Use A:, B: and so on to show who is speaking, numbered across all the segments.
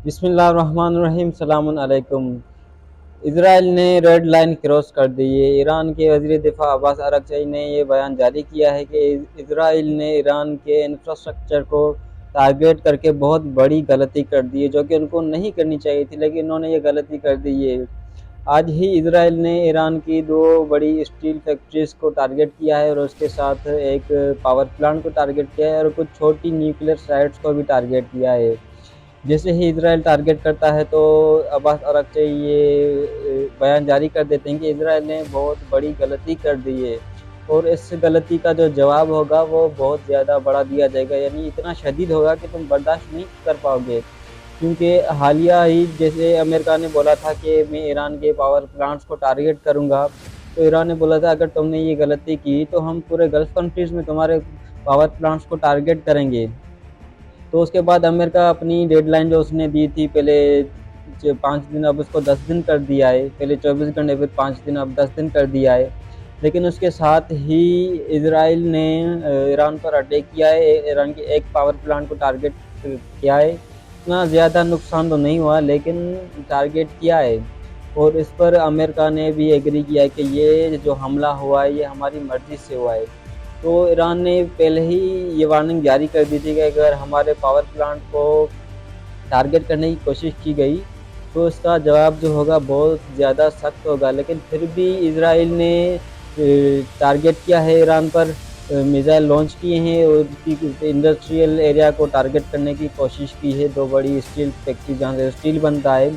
A: बिस्मिल्लाहिर्रहमानिर्रहीम सलामुन अलैकुम। इसराइल ने रेड लाइन क्रॉस कर दी है। ईरान के वज़ीर दिफा अब्बास अरगची ने ये बयान जारी किया है कि इसराइल ने ईरान के इंफ्रास्ट्रक्चर को टारगेट करके बहुत बड़ी गलती कर दी है, जो कि उनको नहीं करनी चाहिए थी, लेकिन उन्होंने ये गलती कर दी है। आज ही इसराइल ने ईरान की 2 बड़ी स्टील फैक्ट्रीज़ को टारगेट किया है और उसके साथ एक पावर प्लांट को टारगेट किया है और कुछ छोटी न्यूक्लियर साइट्स को भी टारगेट किया है। जैसे ही इजराइल टारगेट करता है तो अब्बास अरगची ये बयान जारी कर देते हैं कि इजराइल ने बहुत बड़ी गलती कर दी है और इस गलती का जो जवाब होगा वो बहुत ज़्यादा बड़ा दिया जाएगा, यानी इतना शदीद होगा कि तुम बर्दाश्त नहीं कर पाओगे। क्योंकि हालिया ही जैसे अमेरिका ने बोला था कि मैं ईरान के पावर प्लांट्स को टारगेट करूंगा, तो ईरान ने बोला था अगर तुमने ये गलती की तो हम पूरे गल्फ कंट्रीज़ में तुम्हारे पावर प्लांट्स को टारगेट करेंगे। तो उसके बाद अमेरिका अपनी डेडलाइन जो उसने दी थी पहले 5 दिन, अब उसको 10 दिन कर दिया है। पहले 24 घंटे, फिर 5 दिन, अब 10 दिन कर दिया है। लेकिन उसके साथ ही इसराइल ने ईरान पर अटैक किया है, ईरान के एक पावर प्लांट को टारगेट किया है। इतना ज़्यादा नुकसान तो नहीं हुआ, लेकिन टारगेट किया है। और इस पर अमेरिका ने भी एग्री किया है कि ये जो हमला हुआ है ये हमारी मर्ज़ी से हुआ है। तो ईरान ने पहले ही ये वार्निंग जारी कर दी थी कि अगर हमारे पावर प्लांट को टारगेट करने की कोशिश की गई तो इसका जवाब जो होगा बहुत ज़्यादा सख्त होगा। लेकिन फिर भी इसराइल ने टारगेट किया है ईरान पर, मिसाइल लॉन्च किए हैं और उसकी इंडस्ट्रियल एरिया को टारगेट करने की कोशिश की है। 2 बड़ी स्टील फैक्ट्री जहाँ से स्टील बनता है।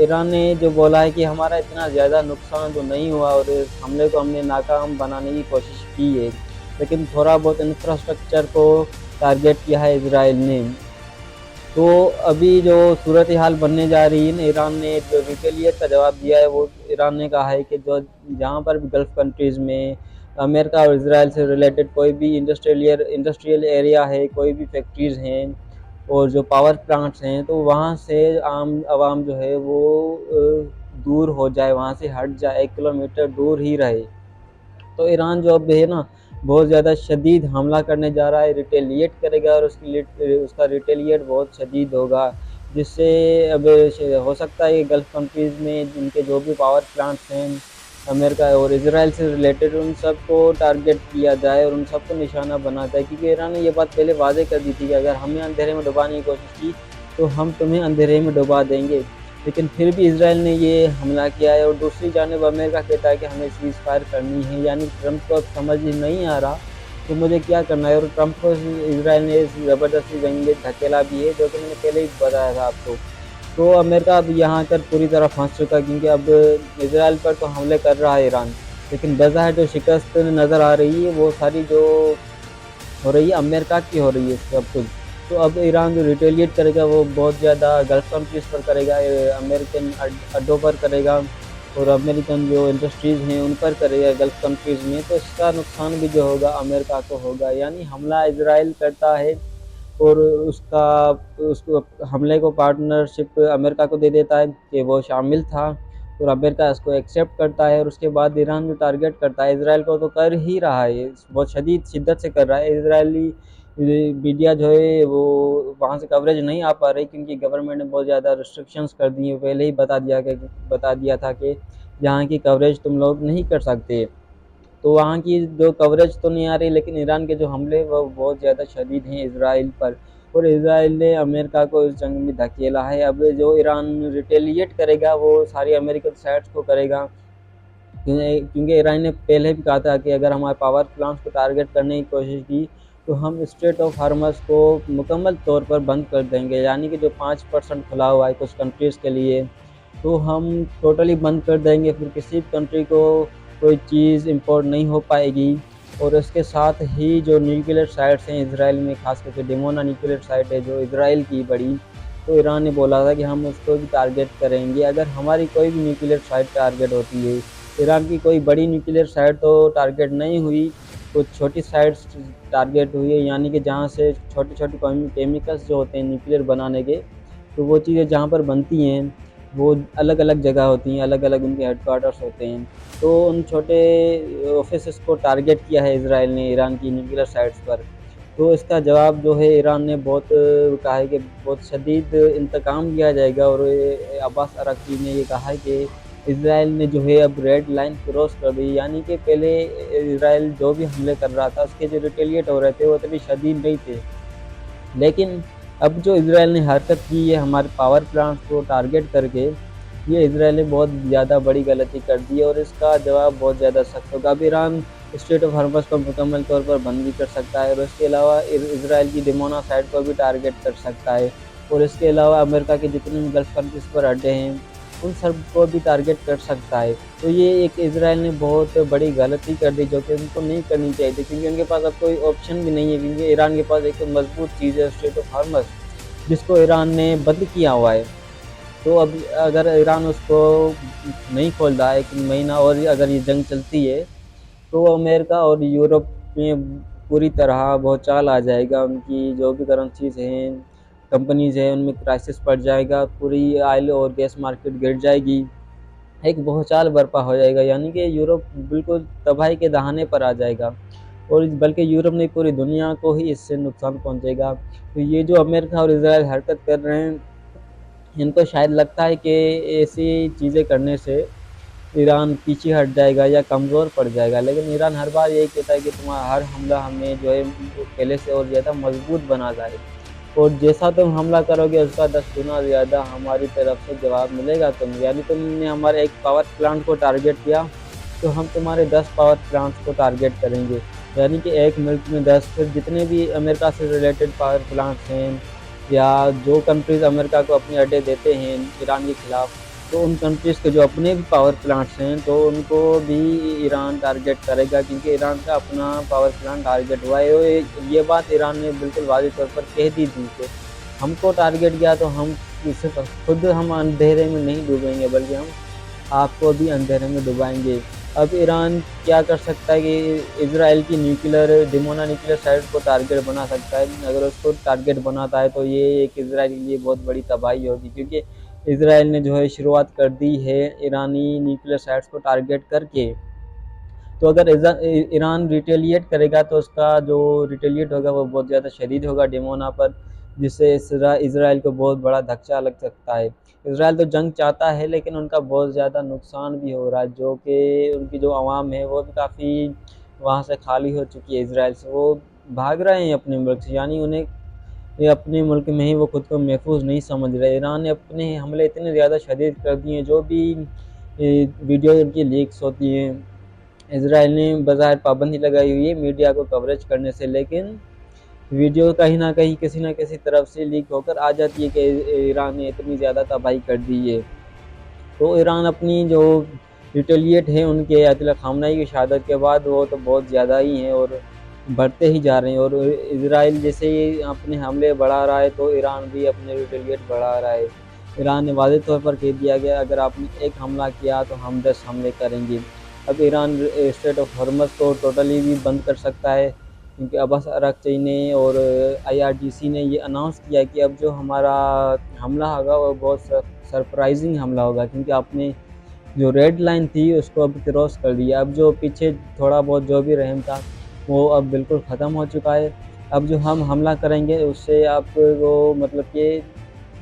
A: ईरान ने जो बोला है कि हमारा इतना ज़्यादा नुकसान तो नहीं हुआ और इस हमले को हमने नाकाम बनाने की कोशिश की है, लेकिन थोड़ा बहुत इंफ्रास्ट्रक्चर को टारगेट किया है इसराइल ने। तो अभी जो सूरत हाल बनने जा रही है ना, ईरान ने जो रिटेलिएट का जवाब दिया है वो ईरान ने कहा है कि जो जहाँ पर भी गल्फ़ कंट्रीज़ में अमेरिका और इसराइल से रिलेटेड कोई भी इंडस्ट्रियल एरिया है, कोई भी फैक्ट्रीज़ हैं और जो पावर प्लांट्स हैं, तो वहाँ से आम आवाम जो है वो दूर हो जाए, वहाँ से हट जाए, 1 किलोमीटर दूर ही रहे। तो ईरान जो अब है ना बहुत ज़्यादा शदीद हमला करने जा रहा है, रिटेलिएट करेगा और उसका रिटेलिएट बहुत शदीद होगा, जिससे अब हो सकता है कि गल्फ़ कंट्रीज़ में जिनके जो भी पावर प्लांट्स हैं अमेरिका और इसराइल से रिलेटेड, उन सबको टारगेट किया जाए और उन सबको निशाना बना जाए। क्योंकि ईरान ने ये बात पहले वाज़ेह कर दी थी कि अगर हमें अंधेरे में डुबाने की कोशिश की तो हम तुम्हें अंधेरे में डुबा देंगे। लेकिन फिर भी इसराइल ने ये हमला किया है और दूसरी जानिब अमेरिका कहता है कि हमें सीज़ फायर करनी है। यानी ट्रंप को अब समझ ही नहीं आ रहा कि मुझे क्या करना है, और ट्रंप को इसराइल ने ज़बरदस्ती जंग में धकेला भी है, जो कि मैंने पहले ही बताया था आपको। तो अमेरिका अब यहाँ पर पूरी तरह फंस चुका है, क्योंकि अब इसराइल पर तो हमले कर रहा है ईरान, लेकिन बज़ाहिर जो शिकस्त नज़र आ रही है वो सारी जो हो रही है अमेरिका की हो रही है सब कुछ। तो अब ईरान जो रिटेलिएट करेगा वो बहुत ज़्यादा गल्फ़ कंट्रीज़ पर करेगा, अमेरिकन अड्डों पर करेगा और अमेरिकन जो इंडस्ट्रीज़ हैं उन पर करेगा गल्फ़ कंट्रीज़ में। तो इसका नुकसान भी जो होगा अमेरिका को होगा। यानी हमला इजराइल करता है और उसको हमले को पार्टनरशिप अमेरिका को दे देता है कि वो शामिल था, और अमेरिका इसको एक्सेप्ट करता है। और उसके बाद ईरान जो टारगेट करता है इसराइल को, तो कर ही रहा है, बहुत शदीद शिद्दत से कर रहा है। इजरायली मीडिया जो है वो वहाँ से कवरेज नहीं आ पा रही, क्योंकि गवर्नमेंट ने बहुत ज़्यादा रिस्ट्रिक्शंस कर दी है। पहले ही बता दिया था कि यहाँ की कवरेज तुम लोग नहीं कर सकते। तो वहाँ की जो कवरेज तो नहीं आ रही, लेकिन ईरान के जो हमले वो बहुत ज़्यादा शदीद हैं इसराइल पर, और इसराइल ने अमेरिका को इस जंग में धकेला है। अब जो ईरान रिटेलिएट करेगा वो सारी अमेरिकन साइट्स को करेगा, क्योंकि ईरान ने पहले भी कहा था कि अगर हमारे पावर प्लांट्स को टारगेट करने की कोशिश की तो हम स्ट्रेट ऑफ हार्मस को मुकम्मल तौर पर बंद कर देंगे। यानी कि जो 5% खुला हुआ है कुछ कंट्रीज़ के लिए, तो हम टोटली बंद कर देंगे। फिर किसी कंट्री को कोई चीज़ इंपोर्ट नहीं हो पाएगी। और इसके साथ ही जो न्यूक्लियर साइट्स हैं इसराइल में, खास करके डिमोना न्यूक्लियर साइट है जो इसराइल की बड़ी, तो ईरान ने बोला था कि हम उसको भी टारगेट करेंगे अगर हमारी कोई भी न्यूक्लियर साइट टारगेट होती है। ईरान की कोई बड़ी न्यूक्लियर साइट तो टारगेट नहीं हुई, कुछ छोटी साइट्स टारगेट हुई है, यानी कि जहाँ से छोटे-छोटे केमिकल्स जो होते हैं न्यूक्लियर बनाने के, तो वो चीज़ें जहाँ पर बनती हैं वो अलग-अलग जगह होती हैं, अलग-अलग उनके हेडक्वार्टर्स होते हैं। तो उन छोटे ऑफिसेज़ को टारगेट किया है इसराइल ने ईरान की न्यूक्लियर साइट्स पर। तो इसका जवाब जो है ईरान ने बहुत कहा है कि बहुत शदीद इंतकाम लिया जाएगा। और अब्बास अराक़ची ने ये कहा है कि इज़राइल ने जो है अब रेड लाइन क्रॉस कर दी, यानी कि पहले इज़राइल जो भी हमले कर रहा था उसके जो रिटेलिएट हो रहे थे वो इतने शदीद नहीं थे, लेकिन अब जो इज़राइल ने हरकत की है हमारे पावर प्लांट्स को टारगेट करके, ये इज़राइल ने बहुत ज़्यादा बड़ी गलती कर दी है और इसका जवाब बहुत ज़्यादा सख्त होगा। अब ईरान स्ट्रेट ऑफ हॉर्मज़ को मुकम्मल तौर पर बंद भी कर सकता है और इसके अलावा इज़राइल की डिमोना साइड को भी टारगेट कर सकता है, और इसके अलावा अमेरिका के जितने भी गल्फ़ कंट्रीज़ पर अड्डे हैं उन सब को भी टारगेट कर सकता है। तो ये एक इज़राइल ने बहुत बड़ी गलती कर दी जो कि उनको नहीं करनी चाहिए थी, क्योंकि उनके पास अब कोई ऑप्शन भी नहीं है, क्योंकि ईरान के पास एक मज़बूत चीज़ है स्ट्रेट ऑफ हॉर्मज़, जिसको ईरान ने बंद किया हुआ है। तो अब अगर ईरान उसको नहीं खोल रहा है 1 महीना और अगर ये जंग चलती है तो अमेरिका और यूरोप में पूरी तरह भूचाल आ जाएगा। उनकी जो भी करेंसीज़ हैं, कंपनीज़ हैं, उनमें क्राइसिस पड़ जाएगा, पूरी ऑयल और गैस मार्केट गिर जाएगी, एक भूचाल बर्पा हो जाएगा, यानी कि यूरोप बिल्कुल तबाही के दहाने पर आ जाएगा और बल्कि यूरोप नहीं पूरी दुनिया को ही इससे नुकसान पहुंचेगा। तो ये जो अमेरिका और इज़राइल हरकत कर रहे हैं, इनको शायद लगता है कि ऐसी चीज़ें करने से ईरान पीछे हट जाएगा या कमज़ोर पड़ जाएगा, लेकिन ईरान हर बार यही कहता है कि तुम्हारा हर हमला हमें जो है पहले से और ज़्यादा मजबूत बना जाए, और जैसा तुम हमला करोगे उसका 10 गुना ज़्यादा हमारी तरफ से जवाब मिलेगा। यानी तुमने हमारे एक पावर प्लांट को टारगेट किया तो हम तुम्हारे 10 पावर प्लांट्स को टारगेट करेंगे, यानी कि एक मिनट में 10। फिर जितने भी अमेरिका से रिलेटेड पावर प्लांट्स हैं या जो कंट्रीज़ अमेरिका को अपने अड्डे देते हैं ईरान के खिलाफ, तो उन कंट्रीज़ के जो अपने भी पावर प्लांट्स हैं तो उनको भी ईरान टारगेट करेगा, क्योंकि ईरान का अपना पावर प्लांट टारगेट हुआ है। ये बात ईरान ने बिल्कुल वाज़ेह तौर पर कह दी थी कि हमको टारगेट किया तो हम सिर्फ खुद हम अंधेरे में नहीं डूबेंगे, बल्कि हम आपको भी अंधेरे में डुबाएंगे। अब ईरान क्या कर सकता है कि इज़राइल की डिमोना न्यूक्लियर साइट को टारगेट बना सकता है। अगर उसको टारगेट बनाता है तो ये एक इज़राइल के लिए बहुत बड़ी तबाही होगी, क्योंकि इज़राइल ने जो है शुरुआत कर दी है ईरानी न्यूक्लियर साइट्स को टारगेट करके। तो अगर ईरान रिटेलिएट करेगा तो उसका जो रिटेलिएट होगा वो बहुत ज़्यादा शदीद होगा डिमोना पर, जिससे इज़राइल को बहुत बड़ा धक्का लग सकता है। इज़राइल तो जंग चाहता है लेकिन उनका बहुत ज़्यादा नुकसान भी हो रहा है, जो कि उनकी जो आवाम है वो भी काफ़ी वहाँ से खाली हो चुकी है इज़राइल से, वो भाग रहे हैं अपने मुल्क से, यानी उन्हें ये अपने मुल्क में ही वो खुद को महफूज नहीं समझ रहे। ईरान ने अपने हमले इतने ज़्यादा शदीद कर दिए हैं, जो भी वीडियो उनकी लीक्स होती हैं, इज़राइल ने बज़ाहिर पाबंदी लगाई हुई है मीडिया को कवरेज करने से, लेकिन वीडियो कहीं न कहीं किसी न किसी तरफ से लीक होकर आ जाती है कि ईरान ने इतनी ज़्यादा तबाही कर दी है। तो ईरान अपनी जो रिटेलिएट है उनके अयतुल्ला ख़ामनेई की शहादत के बाद वो तो बहुत ज़्यादा ही हैं और बढ़ते ही जा रहे हैं, और इज़राइल जैसे ही अपने हमले बढ़ा रहा है तो ईरान भी अपने रिटेलिएट बढ़ा रहा है। ईरान ने वाज़ेह तौर पर कह दिया गया अगर आपने एक हमला किया तो हम 10 हमले करेंगे। अब ईरान स्ट्रेट ऑफ हॉर्मज़ को टोटली भी बंद कर सकता है, क्योंकि अब्बास अराक़ची ने और आईआरजीसी ने ये अनाउंस किया कि अब जो हमारा हमला होगा वो बहुत सरप्राइजिंग हमला होगा, क्योंकि आपने जो रेड लाइन थी उसको अब क्रॉस कर दिया। अब जो पीछे थोड़ा बहुत जो भी रहम था वो अब बिल्कुल ख़त्म हो चुका है। अब जो हम हमला करेंगे उससे आपको मतलब कि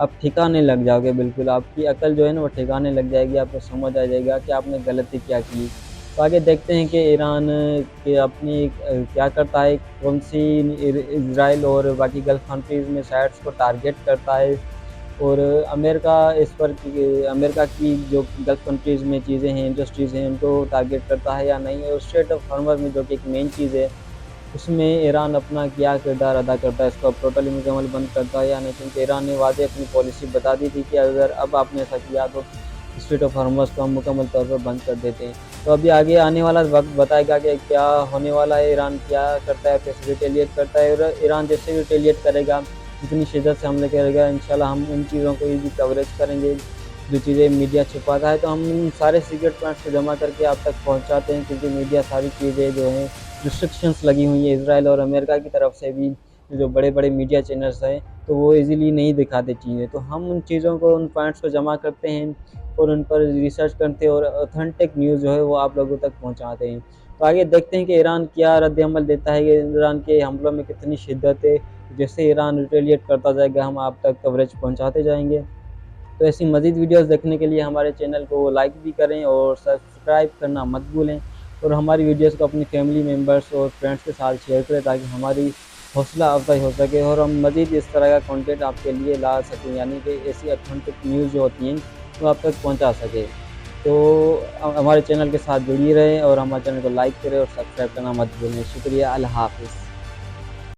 A: आप ठिकाने लग जाओगे, बिल्कुल आपकी अकल जो है ना वो ठिकाने लग जाएगी, आपको समझ आ जाएगा कि आपने गलती क्या की। तो आगे देखते हैं कि ईरान के अपनी क्या करता है, कौन-सी इज़राइल और बाकी गल्फ़ कंट्रीज़ में साइट्स को टारगेट करता है, और अमेरिका की जो गल्फ़ कंट्रीज़ में चीज़ें हैं, इंडस्ट्रीज़ हैं, उनको टारगेट करता है या नहीं, और स्ट्रेट ऑफ हॉर्मज़ में जो कि एक मेन चीज़ है, उसमें ईरान अपना क्या किरदार अदा करता है, इसको अब टोटली मुकम्मल बंद करता है या नहीं, क्योंकि ईरान ने वाज़ेह अपनी पॉलिसी बता दी थी कि अगर अब आपने ऐसा किया तो स्ट्रेट ऑफ हॉर्मज़ को हम मुकम्मल तौर पर बंद कर देते हैं। तो अभी आगे आने वाला वक़्त बताएगा कि क्या होने वाला है, ईरान क्या करता है, कैसे रिटेलिएट करता है, और ईरान जैसे रिटेलिएट करेगा, जितनी शिद्दत से हमले करेगा, इंशाल्लाह हम उन चीज़ों को भी कवरेज करेंगे, जो चीज़ें मीडिया छुपाता है। तो हम इन सारे सीक्रेट पॉइंट्स को जमा करके आप तक पहुँचाते हैं, क्योंकि मीडिया सारी चीज़ें जो हैं रिस्ट्रिक्शंस लगी हुई हैं इज़राइल और अमेरिका की तरफ से भी, जो बड़े-बड़े मीडिया चैनल्स हैं, तो वो ईज़िली नहीं दिखाते चीज़ें। तो हम उन चीज़ों को, उन पॉइंट्स को जमा करते हैं और उन पर रिसर्च करते हैं और ऑथेंटिक न्यूज़ जो है वो आप लोगों तक पहुँचाते हैं। तो आगे देखते हैं कि ईरान क्या रद्द-ए-अमल देता है, कि ईरान के हमलों में कितनी शिद्दत है। जैसे ईरान रिटेलिएट करता जाएगा, हम आप तक कवरेज पहुँचाते जाएँगे। तो ऐसी मज़ीद वीडियोज़ देखने के लिए हमारे चैनल को लाइक भी करें और सब्सक्राइब करना मत भूलें, और हमारी वीडियोज़ को अपनी फैमिली मेम्बर्स और फ्रेंड्स के साथ शेयर करें, ताकि हमारी हौसला अफ़ज़ाई हो सके और हम मज़ीद इस तरह का कंटेंट आपके लिए ला सकें, यानी कि ऐसी ऑथेंटिक न्यूज़ जो होती हैं वो आप तक पहुँचा सकें। तो हमारे चैनल के साथ जुड़िए रहें और हमारे चैनल को लाइक करें और सब्सक्राइब करना मत भूलें। शुक्रिया, अल्लाह हाफ़िज़।